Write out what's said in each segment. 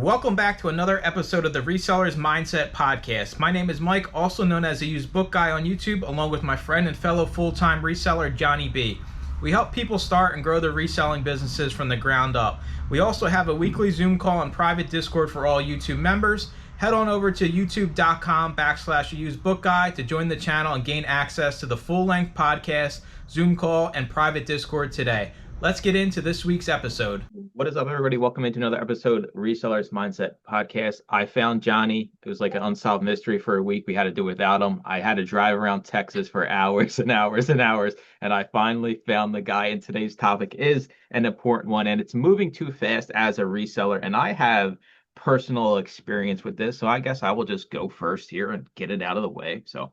Welcome back to another episode of the Resellers Mindset Podcast. My name is Mike, also known as the Used Book Guy on YouTube, along with my friend and fellow full-time reseller, Johnny B. We help people start and grow their reselling businesses from the ground up. We also have a weekly Zoom call and private Discord for all YouTube members. Head on over to youtube.com/usedbookguy to join the channel and gain access to the full-length podcast, Zoom call, and private Discord today. Let's get into this week's episode. What is up, everybody? Welcome into another episode of Resellers Mindset Podcast. I found Johnny. It was like an unsolved mystery for a week. We had to do without him. I had to drive around Texas for hours and hours and hours, and I finally found the guy. And today's topic is an important one, and it's moving too fast as a reseller. And I have personal experience with this, so I guess I will just go first here and get it out of the way. So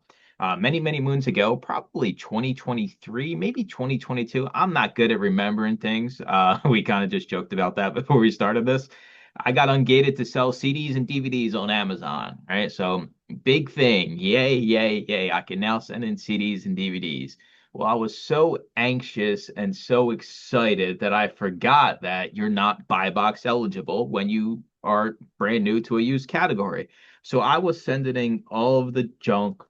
many moons ago, probably 2023, maybe 2022. I'm not good at remembering things. We kind of just joked about that before we started this. I got ungated to sell CDs and DVDs on Amazon, right? So big thing. Yay, yay, yay. I can now send in CDs and DVDs. Well, I was so anxious and so excited that I forgot that you're not buy box eligible when you are brand new to a used category. So I was sending in all of the junk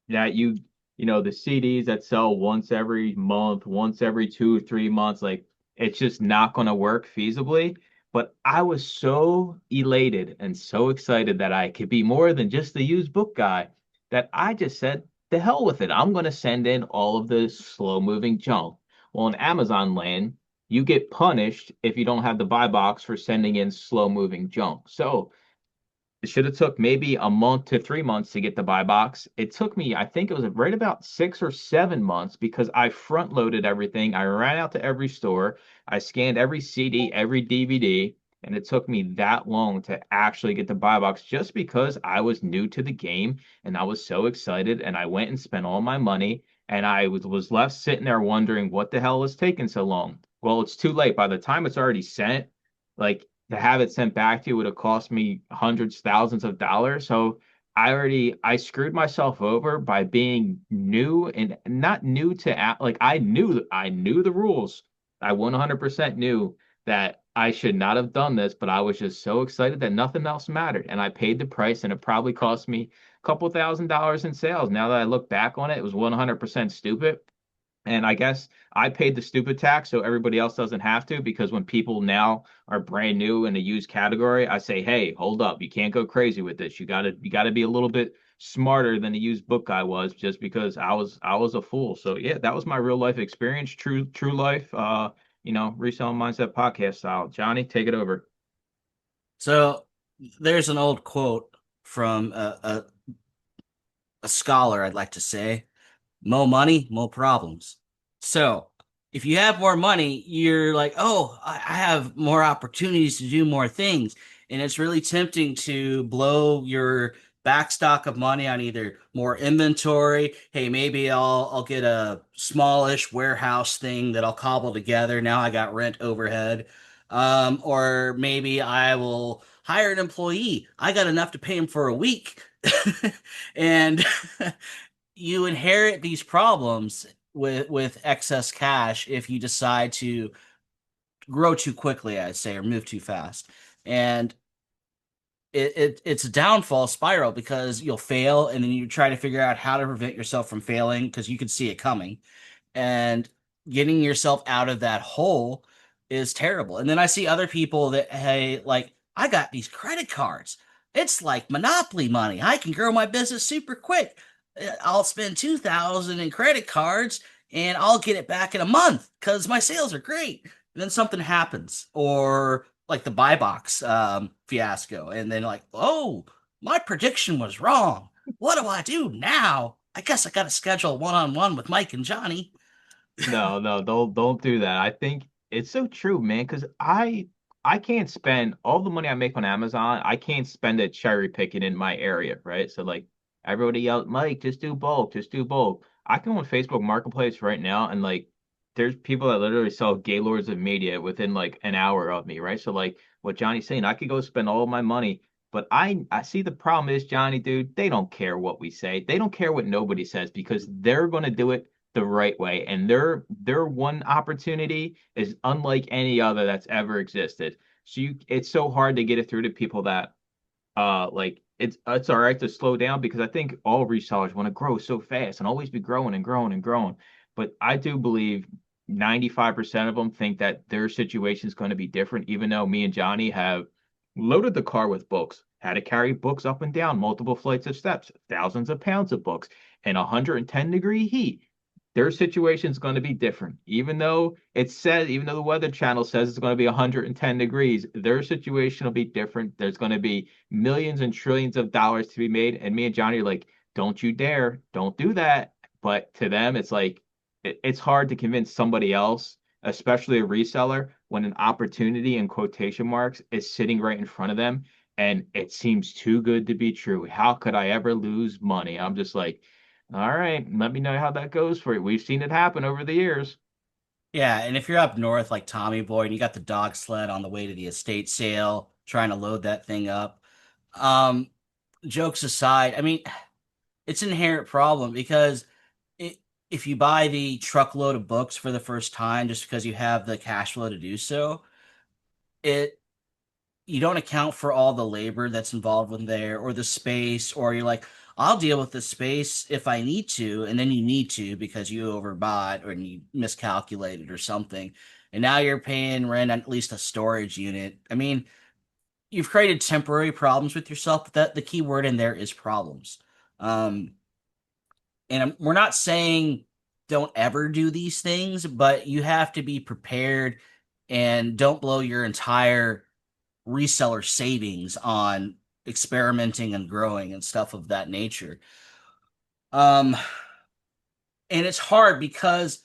that the CDs that sell once every month, once every 2 or 3 months, like it's just not going to work feasibly. But I was so elated and so excited that I could be more than just the used book guy that I just said, the hell with it. I'm going to send in all of the slow moving junk. Well, in Amazon land, you get punished if you don't have the buy box for sending in slow moving junk. So it should have took maybe a month to 3 months to get the buy box. It took me, I think it was right about 6 or 7 months because I front loaded everything. I ran out to every store. I scanned every CD, every DVD, and it took me that long to actually get the buy box just because I was new to the game and I was so excited and I went and spent all my money and I was left sitting there wondering what the hell was taking so long. Well, it's too late. By the time it's already sent, like to have it sent back to you would have cost me hundreds, thousands of dollars. So I screwed myself over by being new and not new to like I knew the rules. I 100% knew that I should not have done this, but I was just so excited that nothing else mattered. And I paid the price and it probably cost me a couple $1,000s in sales. Now that I look back on it, it was 100% stupid. And I guess I paid the stupid tax so everybody else doesn't have to, because when people now are brand new in a used category, I say, hey, hold up, you can't go crazy with this. You gotta be a little bit smarter than the used book guy was, just because I was a fool. So yeah, that was my real life experience, true life, reselling mindset podcast style. Johnny, take it over. So there's an old quote from a scholar, I'd like to say, more money, more problems. So if you have more money, you're like, oh, I have more opportunities to do more things. And it's really tempting to blow your backstock of money on either more inventory. Hey, maybe I'll get a smallish warehouse thing that I'll cobble together. Now I got rent overhead. Or maybe I will hire an employee. I got enough to pay him for a week. And you inherit these problems with excess cash if you decide to grow too quickly, I'd say, or move too fast. And it's a downfall spiral because you'll fail and then you try to figure out how to prevent yourself from failing because you can see it coming. And getting yourself out of that hole is terrible. And then I see other people that, hey, like, I got these credit cards. It's like monopoly money. I can grow my business super quick. I'll spend 2,000 in credit cards and I'll get it back in a month because my sales are great. And then something happens, or like the buy box fiasco, and then like, oh, my prediction was wrong. What do I do now? I guess I got to schedule one-on-one with Mike and Johnny. No, don't do that. I think it's so true, man, because I can't spend all the money I make on Amazon. I can't spend it cherry picking in my area, right? So like everybody else, Mike, just do bulk, just do bulk. I can go on Facebook Marketplace right now and like there's people that literally sell gaylords of media within like an hour of me, right? So like what Johnny's saying, I could go spend all of my money. But I see the problem is, Johnny, dude, they don't care what we say. They don't care what nobody says because they're going to do it the right way. And their one opportunity is unlike any other that's ever existed. So it's so hard to get it through to people that like it's all right to slow down because I think all resellers want to grow so fast and always be growing and growing and growing. But I do believe 95% of them think that their situation is going to be different, even though me and Johnny have loaded the car with books, had to carry books up and down multiple flights of steps, thousands of pounds of books, and 110-degree heat. Their situation is going to be different. Even though the Weather Channel says it's going to be 110 degrees, their situation will be different. There's going to be millions and trillions of dollars to be made. And me and Johnny are like, don't you dare, don't do that. But to them, it's like, it's hard to convince somebody else, especially a reseller, when an opportunity in quotation marks is sitting right in front of them. And it seems too good to be true. How could I ever lose money? I'm just like, all right, let me know how that goes for you. We've seen it happen over the years. Yeah, and if you're up north like Tommy Boy and you got the dog sled on the way to the estate sale, trying to load that thing up, um, jokes aside, I mean, it's an inherent problem because it, if you buy the truckload of books for the first time just because you have the cash flow to do so, it you don't account for all the labor that's involved in there or the space, or you're like, I'll deal with the space if I need to, and then you need to because you overbought or you miscalculated or something. And now you're paying rent on at least a storage unit. I mean, you've created temporary problems with yourself, but that the key word in there is problems. Um, and we're not saying don't ever do these things, but you have to be prepared and don't blow your entire reseller savings on experimenting and growing and stuff of that nature. Um, and it's hard because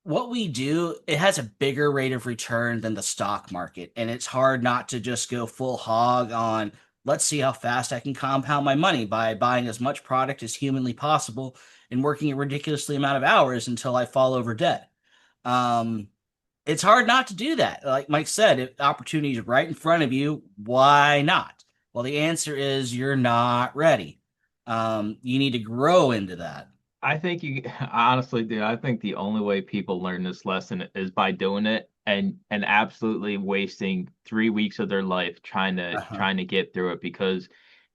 what we do, it has a bigger rate of return than the stock market. And it's hard not to just go full hog on, let's see how fast I can compound my money by buying as much product as humanly possible and working a ridiculously amount of hours until I fall over dead. Um, it's hard not to do that. Like Mike said, if the opportunity is right in front of you, why not? Well, the answer is you're not ready. You need to grow into that. I think you honestly do. I think the only way people learn this lesson is by doing it and absolutely wasting 3 weeks of their life trying to Uh-huh. trying to get through it because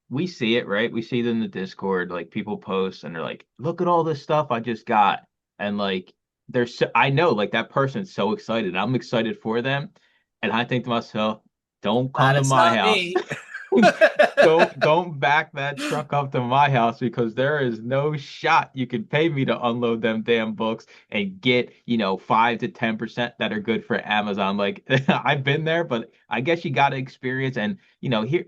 we see it, right? We see it in the Discord, like people post and they're like, look at all this stuff I just got. And like I know like that person's so excited. I'm excited for them. And I think to myself, don't Glad come to it's my not house. me. Don't back that truck up to my house because there is no shot you can pay me to unload them damn books and get, 5 to 10% that are good for Amazon. Like I've been there, but I guess you got to experience and here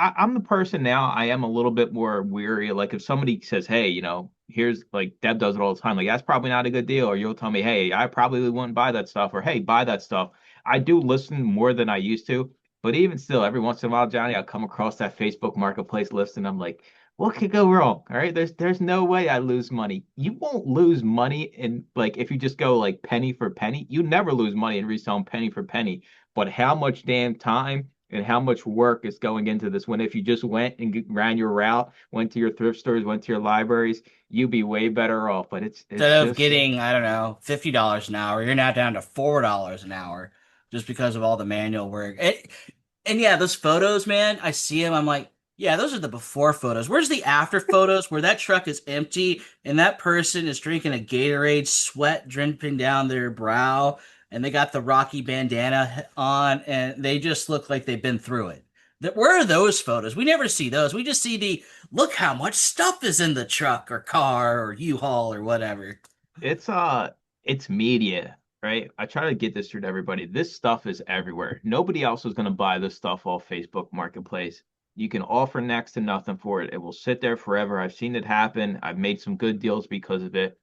I'm the person now. I am a little bit more weary. Like if somebody says, "Hey, here's like Deb does it all the time," like that's probably not a good deal, or you'll tell me, "Hey, I probably wouldn't buy that stuff," or "Hey, buy that stuff." I do listen more than I used to, but even still, every once in a while, Johnny, I'll come across that Facebook Marketplace list, and I'm like, "What could go wrong?" All right, there's no way I lose money. You won't lose money in like if you just go like penny for penny. You never lose money in reselling penny for penny. But how much damn time and how much work is going into this when if you just went and ran your route, went to your thrift stores, went to your libraries, you'd be way better off. But it's Instead of just getting, I don't know, $50 an hour, you're now down to $4 an hour just because of all the manual work. And yeah, those photos, man, I see them. I'm like, yeah, those are the before photos. Where's the after photos where that truck is empty and that person is drinking a Gatorade, sweat dripping down their brow, and they got the Rocky bandana on, and they just look like they've been through it. Where are those photos? We never see those. We just see the look how much stuff is in the truck or car or U-Haul or whatever. it's it's media, right? I try to get this through to everybody. This stuff is everywhere. Nobody else is going to buy this stuff off Facebook Marketplace. You can offer next to nothing for it. It will sit there forever. I've seen it happen. I've made some good deals because of it.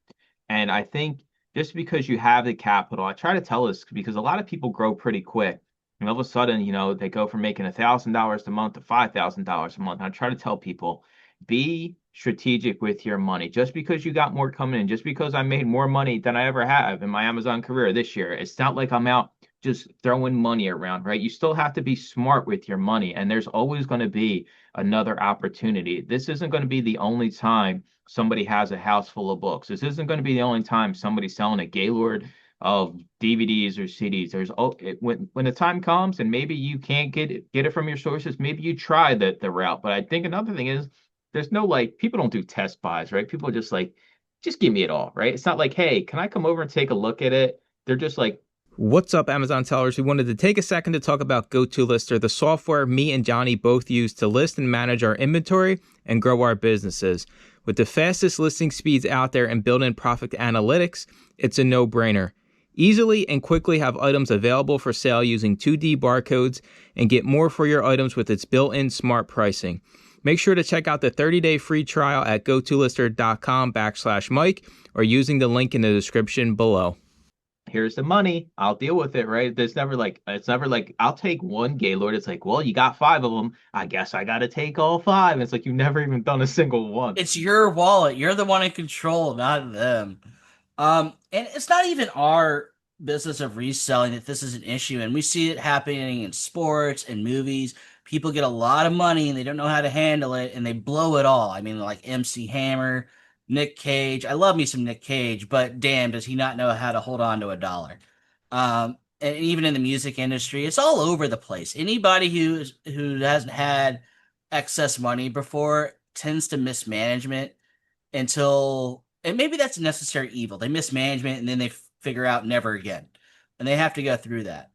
And I think just because you have the capital, I try to tell this because a lot of people grow pretty quick. And all of a sudden, they go from making $1,000 a month to $5,000 a month. And I try to tell people, be strategic with your money. Just because you got more coming in, just because I made more money than I ever have in my Amazon career this year, it's not like I'm out just throwing money around, right? You still have to be smart with your money, and there's always going to be another opportunity. This isn't going to be the only time somebody has a house full of books. This isn't going to be the only time somebody's selling a Gaylord of DVDs or CDs. When the time comes and maybe you can't get it from your sources, maybe you try the route. But I think another thing is there's no like people don't do test buys, right? People are just like, just give me it all, right? It's not like, hey, can I come over and take a look at it? They're just like, what's up, Amazon sellers? We wanted to take a second to talk about GoToLister, the software me and Johnny both use to list and manage our inventory and grow our businesses. With the fastest listing speeds out there and built-in profit analytics, it's a no-brainer. Easily and quickly have items available for sale using 2D barcodes and get more for your items with its built-in smart pricing. Make sure to check out the 30-day free trial at gotolister.com/Mike or using the link in the description below. Here's the money. I'll deal with it, right? It's never like, I'll take one Gaylord. It's like, well, you got five of them. I guess I got to take all five. It's like, you've never even done a single one. It's your wallet. You're the one in control, not them. And it's not even our business of reselling that this is an issue. And we see it happening in sports and movies. People get a lot of money and they don't know how to handle it and they blow it all. I mean, like MC Hammer, Nick Cage. I love me some Nick Cage, but damn, does he not know how to hold on to a dollar? And even in the music industry, it's all over the place. Anybody who hasn't had excess money before tends to mismanagement until, and maybe that's a necessary evil. They mismanagement and then they figure out never again. And they have to go through that.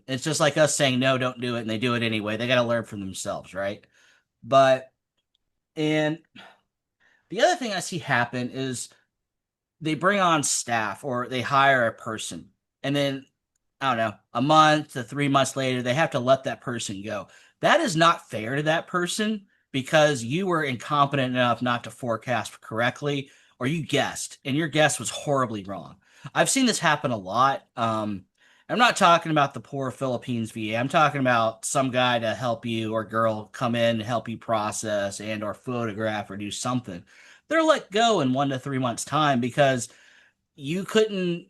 It's just like us saying, no, don't do it. And they do it anyway. They got to learn from themselves, right? But, and the other thing I see happen is they bring on staff or they hire a person. And then, I don't know, a month to 3 months later, they have to let that person go. That is not fair to that person because you were incompetent enough not to forecast correctly, or you guessed, and your guess was horribly wrong. I've seen this happen a lot. I'm not talking about the poor Philippines VA. I'm talking about some guy to help you or girl come in and help you process and or photograph or do something. They're let go in 1 to 3 months time because you couldn't,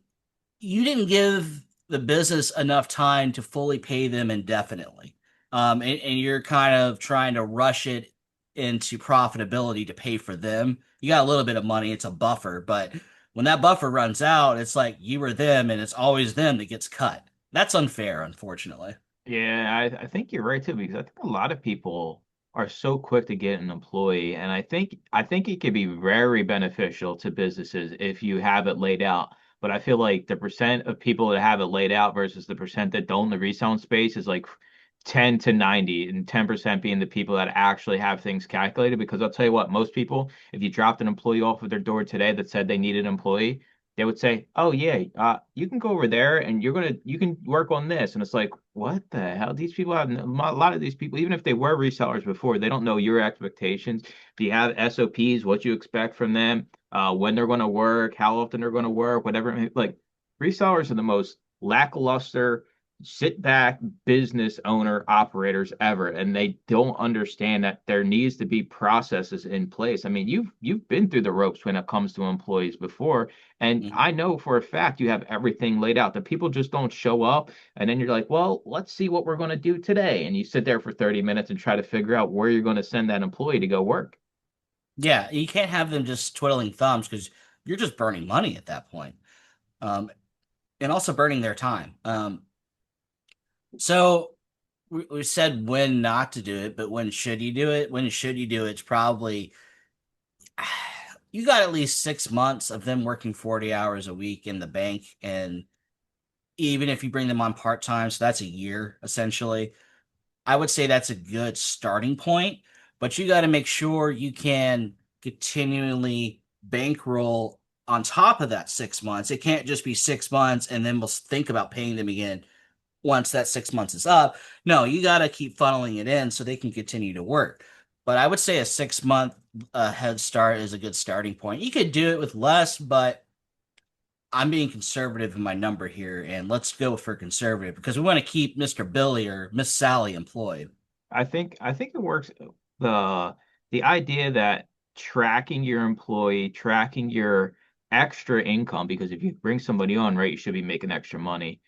you didn't give the business enough time to fully pay them indefinitely. And you're kind of trying to rush it into profitability to pay for them. You got a little bit of money, it's a buffer, but when that buffer runs out, it's like you were them and it's always them that gets cut. That's unfair, unfortunately. Yeah, I think you're right too, because I think a lot of people are so quick to get an employee, and I think it could be very beneficial to businesses if you have it laid out. But I feel like the percent of people that have it laid out versus the percent that don't in the reselling space is like 10 to 90, and 10% being the people that actually have things calculated. Because I'll tell you what, most people, if you dropped an employee off of their door today that said they needed an employee, they would say, "Oh yeah, you can go over there and you can work on this." And it's like, what the hell? These people have a lot of these people, even if they were resellers before, they don't know your expectations. Do you have SOPs, what you expect from them, when they're going to work, how often they're going to work, whatever. Like resellers are the most lackluster, sit back business owner operators ever, and they don't understand that there needs to be processes in place. I mean, you've been through the ropes when it comes to employees before, and Mhm. I know for a fact you have everything laid out. The people just don't show up, and then you're like, well, let's see what we're going to do today, and you sit there for 30 minutes and try to figure out where you're going to send that employee to go work. Yeah, you can't have them just twiddling thumbs because you're just burning money at that point. Um, and also burning their time. So we said when not to do it, but when should you do it? When should you do it? It's probably you got at least 6 months of them working 40 hours a week in the bank. And even if you bring them on part time, so that's a year essentially. I would say that's a good starting point, but you got to make sure you can continually bankroll on top of that 6 months. It can't just be 6 months and then we'll think about paying them again once that 6 months is up. No, you got to keep funneling it in so they can continue to work. But I would say a 6 month head start is a good starting point. You could do it with less, but I'm being conservative in my number here, and let's go for conservative because we want to keep Mr. Billy or Miss Sally employed. I think it works. The the idea that tracking your employee, tracking your extra income, because if you bring somebody on, right, you should be making extra money,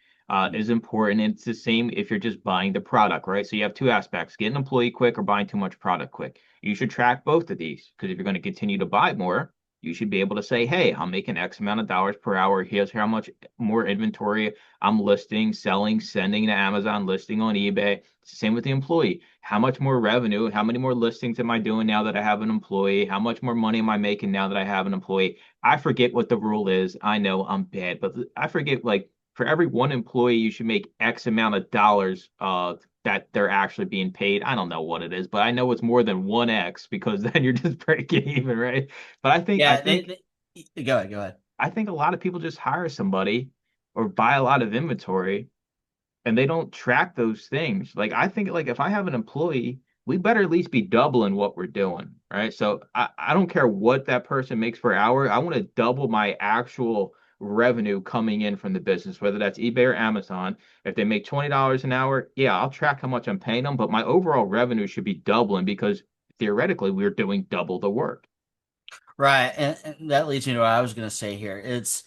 is important. It's the same if you're just buying the product, right? So you have two aspects: get an employee quick or buying too much product quick. You should track both of these because if you're going to continue to buy more, you should be able to say, hey, I'm making X amount of dollars per hour. Here's how much more inventory I'm listing, selling, sending to Amazon, listing on eBay. It's the same with the employee. How much more revenue, how many more listings am I doing now that I have an employee? How much more money am I making now that I have an employee? I forget what the rule is. I know I'm bad, but I forget, like, for every one employee, you should make X amount of dollars that they're actually being paid. I don't know what it is, but I know it's more than 1x because then you're just breaking even, right? But I think I Yeah, think go ahead, go ahead. I think a lot of people just hire somebody or buy a lot of inventory and they don't track those things. Like I think like if I have an employee, we better at least be doubling what we're doing, right? So I don't care what that person makes per hour. I want to double my actual revenue coming in from the business, whether that's eBay or Amazon. If they make $20 an hour, yeah, I'll track how much I'm paying them, but my overall revenue should be doubling because theoretically we're doing double the work. Right, and that leads me to what I was going to say here. It's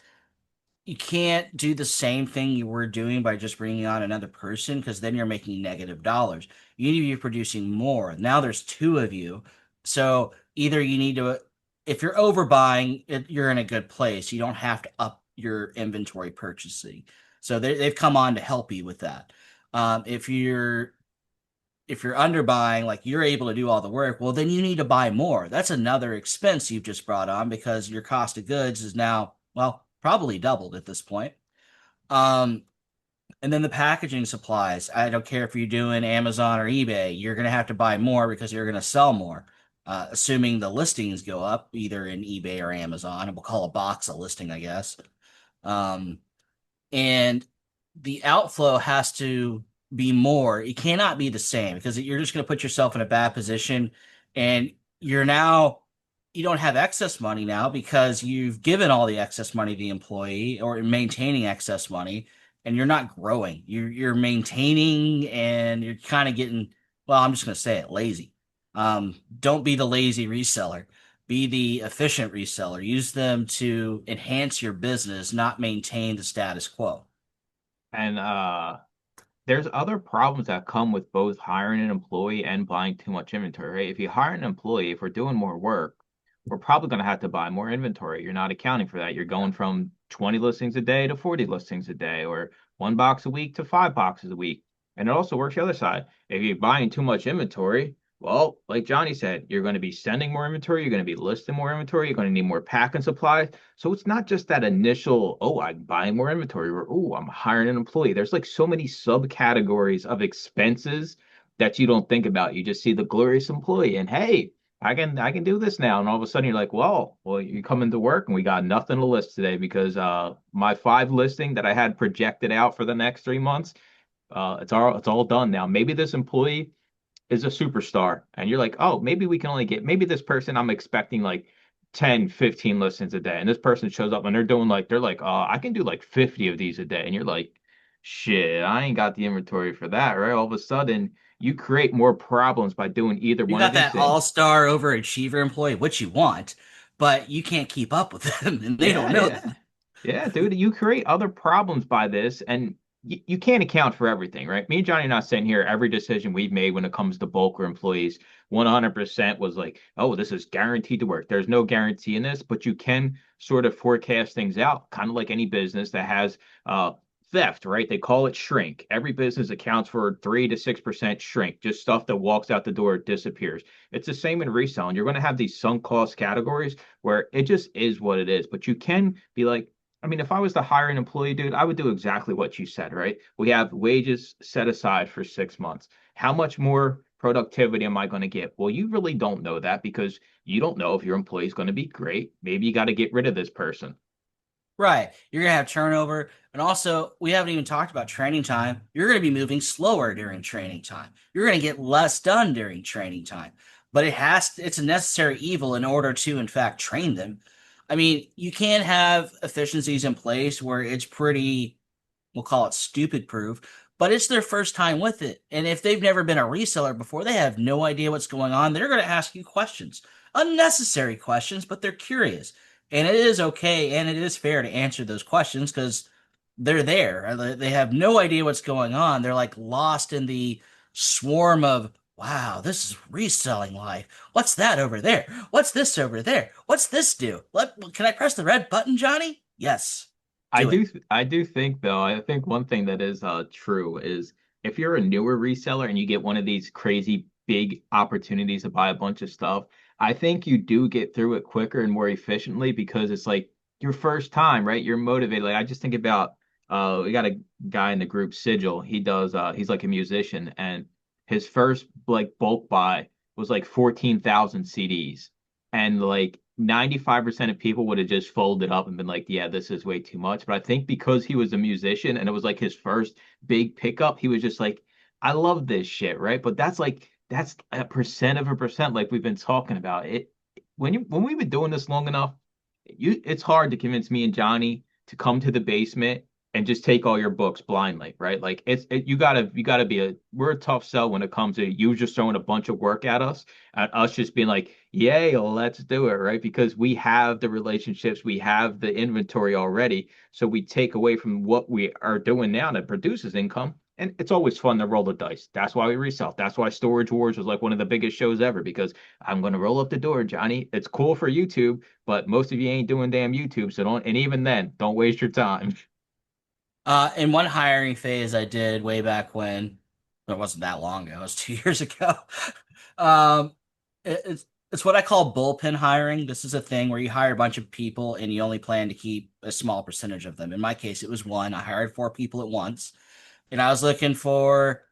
you can't do the same thing you were doing by just bringing on another person because then you're making negative dollars. You need to be producing more. Now there's two of you. So either you need to, if you're overbuying, you're in a good place. You don't have to up your inventory purchasing. So they've come on to help you with that. If you're underbuying, like you're able to do all the work, well, then you need to buy more. That's another expense you've just brought on because your cost of goods is now, well, probably doubled at this point. Um, and then the packaging supplies. I don't care if you're doing Amazon or eBay, you're going to have to buy more because you're going to sell more. Assuming the listings go up either in eBay or Amazon, and we'll call a box a listing, I guess. Um, and the outflow has to be more. It cannot be the same because you're just going to put yourself in a bad position, and you're now you don't have excess money now because you've given all the excess money to the employee or maintaining excess money, and you're not growing. You're maintaining, and you're kind of getting, well, I'm just going to say it, lazy. Don't be the lazy reseller. Be the efficient reseller. Use them to enhance your business, not maintain the status quo. And there's other problems that come with both hiring an employee and buying too much inventory, right? If you hire an employee, if we're doing more work, we're probably going to have to buy more inventory. You're not accounting for that. You're going from 20 listings a day to 40 listings a day, or one box a week to five boxes a week. And it also works the other side. If you're buying too much inventory, well, like Johnny said, you're going to be sending more inventory, you're going to be listing more inventory, you're going to need more packing supplies. So it's not just that initial, oh, I'm buying more inventory, or oh, I'm hiring an employee. There's like so many subcategories of expenses that you don't think about. You just see the glorious employee and hey, I can do this now. And all of a sudden you're like, well, you come into work and we got nothing to list today because my five listing that I had projected out for the next 3 months, it's all done now. Maybe this employee is a superstar and you're like, oh, maybe we can only get maybe this person I'm expecting like 10, 15 listens a day. And this person shows up and they're like, oh, I can do like 50 of these a day. And you're like, shit, I ain't got the inventory for that, right? All of a sudden you create more problems by doing either You one of got these that things. all-star overachiever employee, which you want, but you can't keep up with them, and they don't Yeah, know yeah. that. Yeah, dude, you create other problems by this, and you can't account for everything, right? Me and Johnny are not saying here every decision we've made when it comes to bulk or employees 100% was like, oh, this is guaranteed to work. There's no guarantee in this, but you can sort of forecast things out, kind of like any business that has theft, right? They call it shrink. Every business accounts for 3 to 6% shrink, just stuff that walks out the door disappears. It's the same in reselling. You're going to have these sunk cost categories where it just is what it is, but you can be like, I mean, if I was to hire an employee, dude, I would do exactly what you said, right? We have wages set aside for 6 months. How much more productivity am I going to get? Well, you really don't know that because you don't know if your employee is going to be great. Maybe you got to get rid of this person. Right. You're going to have turnover. And also, we haven't even talked about training time. You're going to be moving slower during training time. You're going to get less done during training time. But it's a necessary evil in order to, in fact, train them. I mean, you can't have efficiencies in place where it's pretty, we'll call it stupid proof, but it's their first time with it. And if they've never been a reseller before, they have no idea what's going on. They're going to ask you questions, unnecessary questions, but they're curious. And it is okay and it is fair to answer those questions because they're there. They have no idea what's going on. They're like lost in the swarm of wow, this is reselling life. What's that over there? What's this over there? What's this do? Can I press the red button, Johnny? Yes, I do it. do I do think though, I think one thing that is true is if you're a newer reseller and you get one of these crazy big opportunities to buy a bunch of stuff, I think you do get through it quicker and more efficiently because it's like your first time, right? You're motivated. Like I just think about we got a guy in the group, Sigil. He's like a musician and his first like bulk buy was like 14,000 CDs. And like 95% of people would have just folded up and been like, yeah, this is way too much. But I think because he was a musician and it was like his first big pickup, he was just like, I love this shit, right? But that's a percent of a percent, like we've been talking about. When we've been doing this long enough, it's hard to convince me and Johnny to come to the basement and just take all your books blindly, right? Like you gotta be we're a tough sell when it comes to you just throwing a bunch of work at us and us just being like, yay, let's do it, right? Because we have the relationships, we have the inventory already, so we take away from what we are doing now that produces income. And it's always fun to roll the dice. That's why we resell. That's why Storage Wars was like one of the biggest shows ever because I'm going to roll up the door, Johnny. It's cool for YouTube, but most of you ain't doing damn YouTube, so don't. And even then, don't waste your time. In one hiring phase I did way back when, it wasn't that long ago, it was 2 years ago. Um, it's what I call bullpen hiring. This is a thing where you hire a bunch of people and you only plan to keep a small percentage of them. In my case, it was one. I hired four people at once, and I was looking for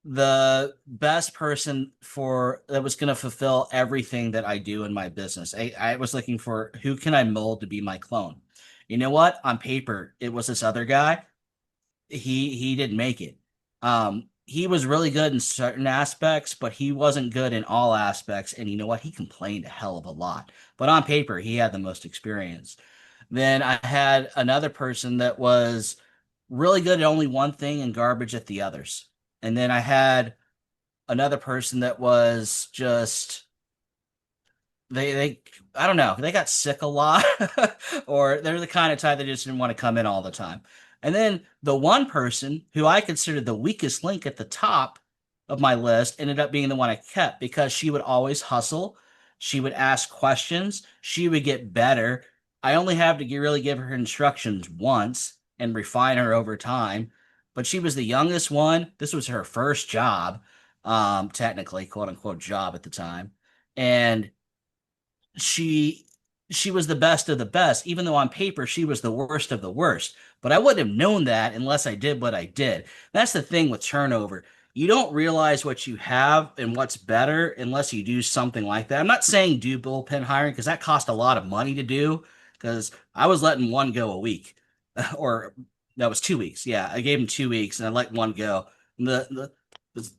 the best person for that was going to fulfill everything that I do in my business. I was looking for who can I mold to be my clone. You know what? On paper, it was this other guy. He didn't make it. He was really good in certain aspects, but he wasn't good in all aspects. And you know what? He complained a hell of a lot. But on paper, he had the most experience. Then I had another person that was really good at only one thing and garbage at the others. And then I had another person that was just they I don't know, they got sick a lot or they're the kind of type that just didn't want to come in all the time. And then the one person who I considered the weakest link at the top of my list ended up being the one I kept because she would always hustle. She would ask questions. She would get better. I only have to really give her instructions once and refine her over time. But she was the youngest one. This was her first job, technically, quote unquote, job at the time. And she she was the best of the best, even though on paper she was the worst of the worst. But I wouldn't have known that unless I did what I did. That's the thing with turnover. You don't realize what you have and what's better unless you do something like that. I'm not saying do bullpen hiring because that cost a lot of money to do because I was letting one go a week or that was 2 weeks. Yeah, I gave him 2 weeks and I let one go. And the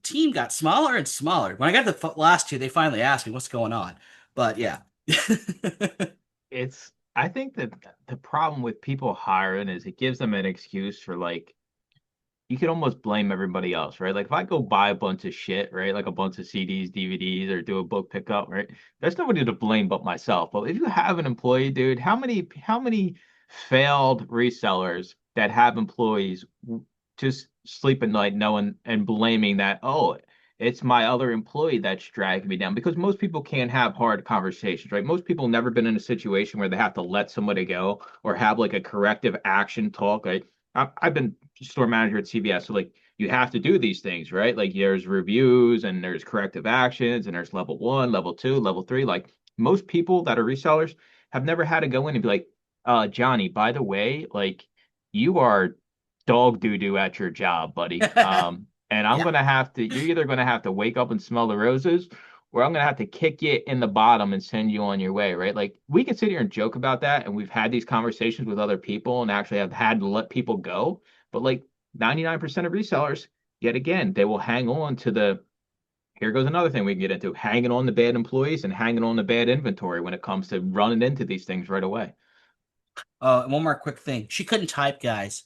team got smaller and smaller. When I got the last two, they finally asked me what's going on. But yeah, I think that the problem with people hiring is it gives them an excuse for like you could almost blame everybody else, right? Like if I go buy a bunch of shit, right? Like a bunch of CDs, DVDs, or do a book pickup, right? There's nobody to blame but myself. But if you have an employee, dude, how many failed resellers that have employees just sleep at night knowing and blaming that, oh, it's my other employee that's dragging me down because most people can't have hard conversations, right? Most people never been in a situation where they have to let somebody go or have like a corrective action talk. Like I've been store manager at CVS. So like you have to do these things, right? Like there's reviews and there's corrective actions and there's level one, level two, level three. Like most people that are resellers have never had to go in and be like, Johnny, by the way, like you are dog doo doo at your job, buddy. And I'm yeah. gonna have to, you're either gonna have to wake up and smell the roses, or I'm gonna have to kick you in the bottom and send you on your way, right? Like we can sit here and joke about that, and we've had these conversations with other people and actually have had to let people go. But like 99% of resellers, yet again, they will hang on to here goes another thing we can get into, hanging on the bad employees and hanging on the bad inventory when it comes to running into these things right away. One more quick thing. She couldn't type, guys.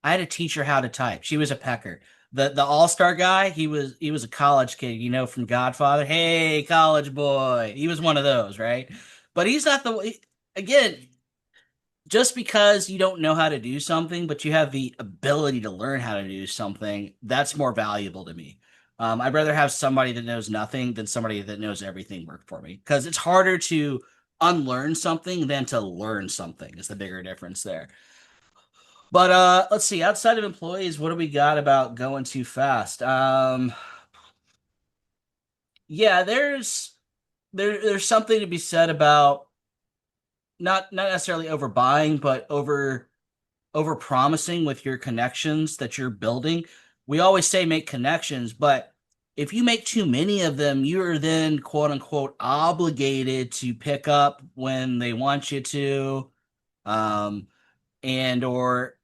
I had to teach her how to type. She was a pecker. The all-star guy, he was a college kid, from Godfather. Hey, college boy. He was one of those, right? But he's not again, just because you don't know how to do something, but you have the ability to learn how to do something, that's more valuable to me. I'd rather have somebody that knows nothing than somebody that knows everything work for me, because it's harder to unlearn something than to learn something is the bigger difference there. But let's see, outside of employees, what do we got about going too fast? Yeah, there's something to be said about not necessarily overbuying, but over promising with your connections that you're building. We always say make connections, but if you make too many of them, you're then quote unquote obligated to pick up when they want you to. Um, and or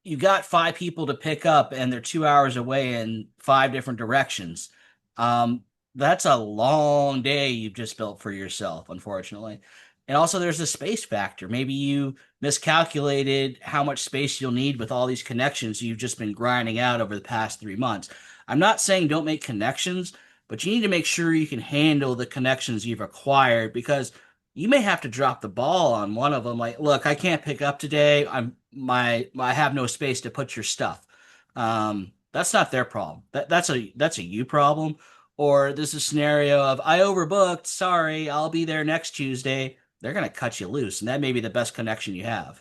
you got five people to pick up and they're 2 hours away in five different directions. Um, that's a long day you've just built for yourself, unfortunately. And also, there's the space factor. Maybe you miscalculated how much space you'll need with all these connections you've just been grinding out over the past 3 months. I'm not saying don't make connections, but you need to make sure you can handle the connections you've acquired, because you may have to drop the ball on one of them. Like, look, I can't pick up today. I have no space to put your stuff. That's not their problem. That's a you problem. Or this is a scenario of I overbooked. Sorry, I'll be there next Tuesday. They're gonna cut you loose, and that may be the best connection you have.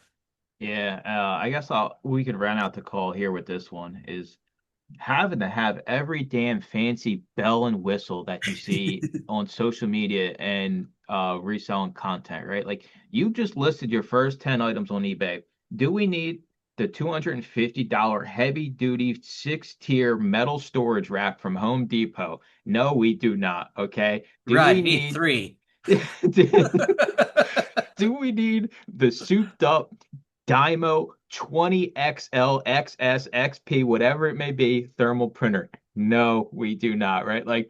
Yeah, I guess we could round out the call here with this one is having to have every damn fancy bell and whistle that you see on social media and reselling content, right? Like you just listed your first 10 items on eBay. Do we need the $250 heavy duty 6 tier metal storage rack from Home Depot? No, we do not. Okay. Do Right, we you need need three. do we need the souped up Dymo 20XL, XS, XP, whatever it may be, thermal printer? No, we do not, right? Like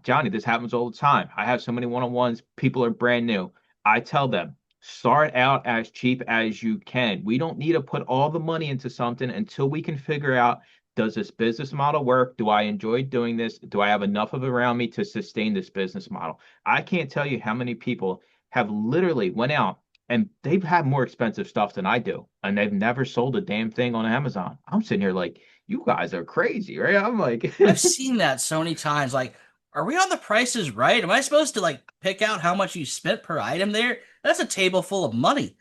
Johnny, this happens all the time. I have so many one-on-ones, people are brand new. I tell them, start out as cheap as you can. We don't need to put all the money into something until we can figure out, does this business model work? Do I enjoy doing this? Do I have enough of it around me to sustain this business model? I can't tell you how many people have literally went out and they've had more expensive stuff than I do, and they've never sold a damn thing on Amazon. I'm sitting here like, you guys are crazy, right? I'm like, I've seen that so many times. Like, are we on the prices right? Am I supposed to like pick out how much you spent per item there? That's a table full of money.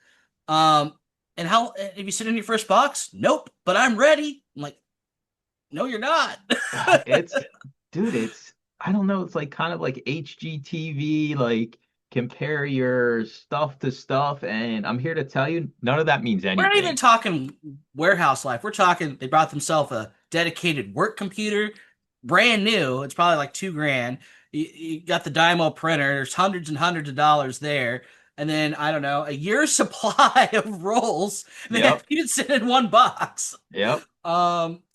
Um, and how have you sit in your first box? Nope, but I'm ready. I'm like, no, you're not. it's, dude, I don't know, it's like kind of like HGTV, like compare your stuff to stuff. And I'm here to tell you, none of that means We're not even anything. talking warehouse life. We're talking they brought themselves a dedicated work computer, brand new. It's probably like 2 grand. You got the Dymo printer. There's hundreds and hundreds of dollars there. And then I don't know, a year's supply of rolls that Yep. you didn't send in one box. Yep.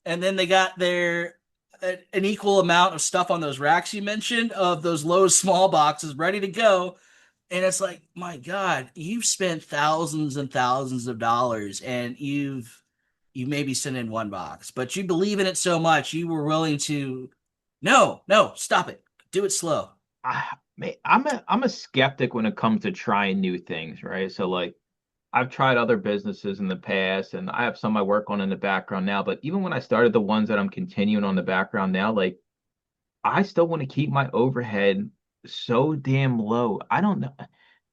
And then they got their an equal amount of stuff on those racks you mentioned of those Lowe's small boxes ready to go. And it's like, my God, you've spent thousands and thousands of dollars and you maybe sent in one box, but you believe in it so much you were willing to no, stop it. Do it slow. I'm a skeptic when it comes to trying new things, right? So like I've tried other businesses in the past and I have some I work on in the background now, but even when I started the ones that I'm continuing on the background now, like I still want to keep my overhead so damn low. I don't know.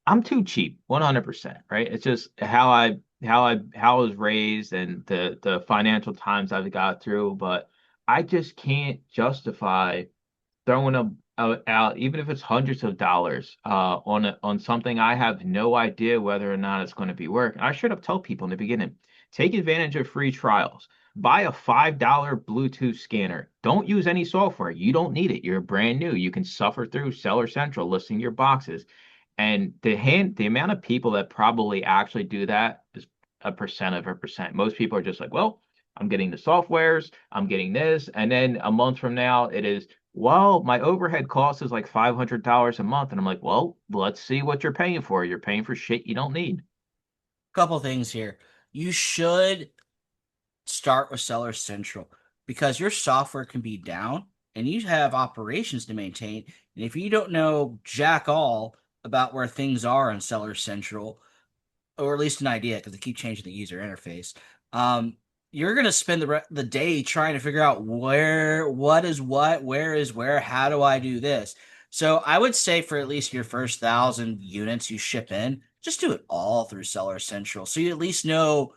I'm too cheap, 100%, right? It's just how I was raised and the financial times I've got through, but I just can't justify throwing out even if it's hundreds of dollars on something I have no idea whether or not it's going to be working. I should have told people in the beginning, take advantage of free trials. Buy a $5 Bluetooth scanner. Don't use any software. You don't need it. You're brand new. You can suffer through Seller Central listing your boxes. And the amount of people that probably actually do that is a percent of a percent. Most people are just like, well, I'm getting the softwares, I'm getting this, and then a month from now it is, well, my overhead cost is like $500 a month. And I'm like, well, let's see what you're paying for. You're paying for shit you don't need. Couple things here. You should start with Seller Central because your software can be down and you have operations to maintain. And if you don't know jack all about where things are on Seller Central, or at least an idea because they keep changing the user interface, um, you're gonna spend the day trying to figure out what is what, where is where, how do I do this? So I would say for at least your first 1,000 units you ship in, just do it all through Seller Central, so you at least know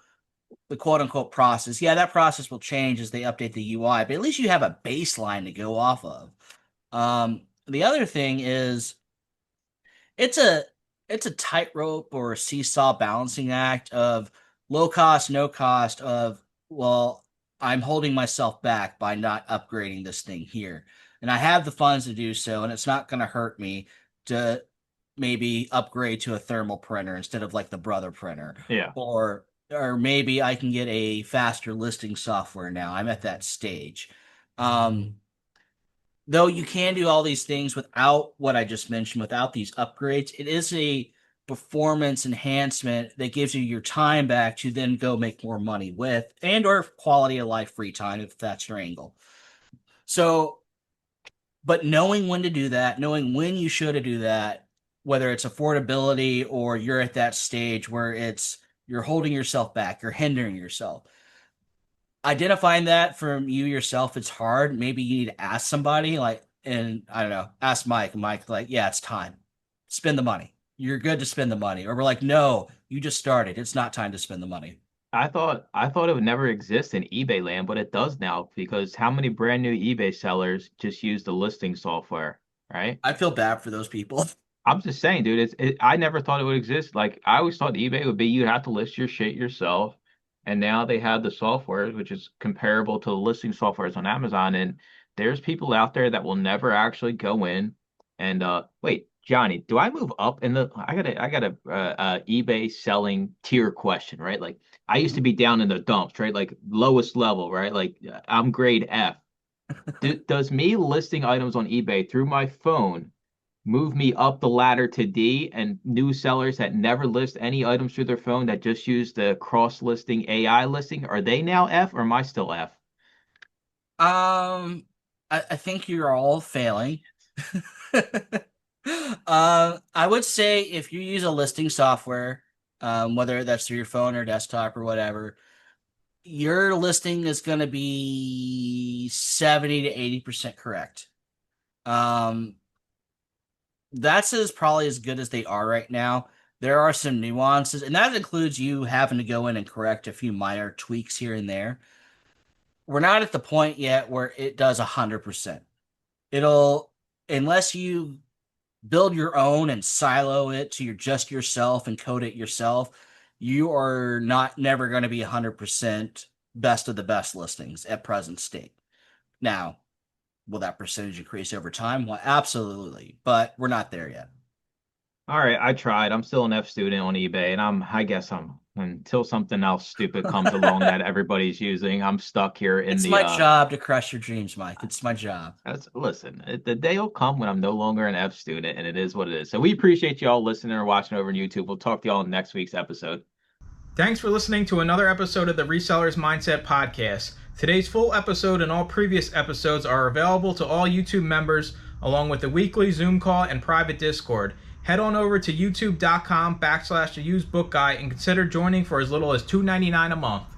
the quote unquote process. Yeah, that process will change as they update the UI, but at least you have a baseline to go off of. The other thing is it's a it's a tightrope or a seesaw balancing act of low cost, no cost of, well, I'm holding myself back by not upgrading this thing here. And I have the funds to do so, and it's not going to hurt me to maybe upgrade to a thermal printer instead of like the Brother printer. Yeah. Or maybe I can get a faster listing software now. I'm at that stage. Um, though you can do all these things without what I just mentioned, without these upgrades, it is a performance enhancement that gives you your time back to then go make more money with, and or quality of life free time if that's your angle. So, but knowing when to do that, knowing when you should do that, whether it's affordability or you're at that stage where you're holding yourself back, you're hindering yourself, identifying that from you yourself, it's hard. Maybe you need to ask somebody, like, and I don't know, ask Mike. Mike, like, yeah, it's time. Spend the money. You're good to spend the money. Or we're like, no, you just started. It's not time to spend the money. I thought it would never exist in eBay land, but it does now because how many brand new eBay sellers just use the listing software, right? I feel bad for those people. I'm just saying, dude, I never thought it would exist. Like I always thought eBay would be you have to list your shit yourself. And now they have the software, which is comparable to the listing softwares on Amazon. And there's people out there that will never actually go in and wait, Johnny, do I move up in the I got a eBay selling tier question, right? Like I used to be down in the dumps, right? Like lowest level, right? Like I'm grade F. Does me listing items on eBay through my phone move me up the ladder to D, and new sellers that never list any items through their phone that just use the cross listing AI listing, are they now F or am I still F? I think you're all failing. I would say if you use a listing software, whether that's through your phone or desktop or whatever, your listing is going to be 70 to 80% correct. Um, probably as good as they are right now. There are some nuances, and that includes you having to go in and correct a few minor tweaks here and there. We're not at the point yet where it does 100%. It'll, unless you build your own and silo it to your just yourself and code it yourself, you are not never going to be 100% best of the best listings at present state. Now, will that percentage increase over time? Well, absolutely, but we're not there yet. All right, I tried. I'm still an F student on eBay, and I guess I'm until something else stupid comes along that everybody's using, I'm stuck here in It's the my job to crush your dreams, Mike. It's my job. listen, the day will come when I'm no longer an F student, and it is what it is. So we appreciate you all listening or watching over on YouTube. We'll talk to y'all in next week's episode. Thanks for listening to another episode of the Resellers Mindset Podcast. Today's full episode and all previous episodes are available to all YouTube members, along with the weekly Zoom call and private Discord. Head on over to youtube.com/the used book guy and consider joining for as little as $2.99 a month.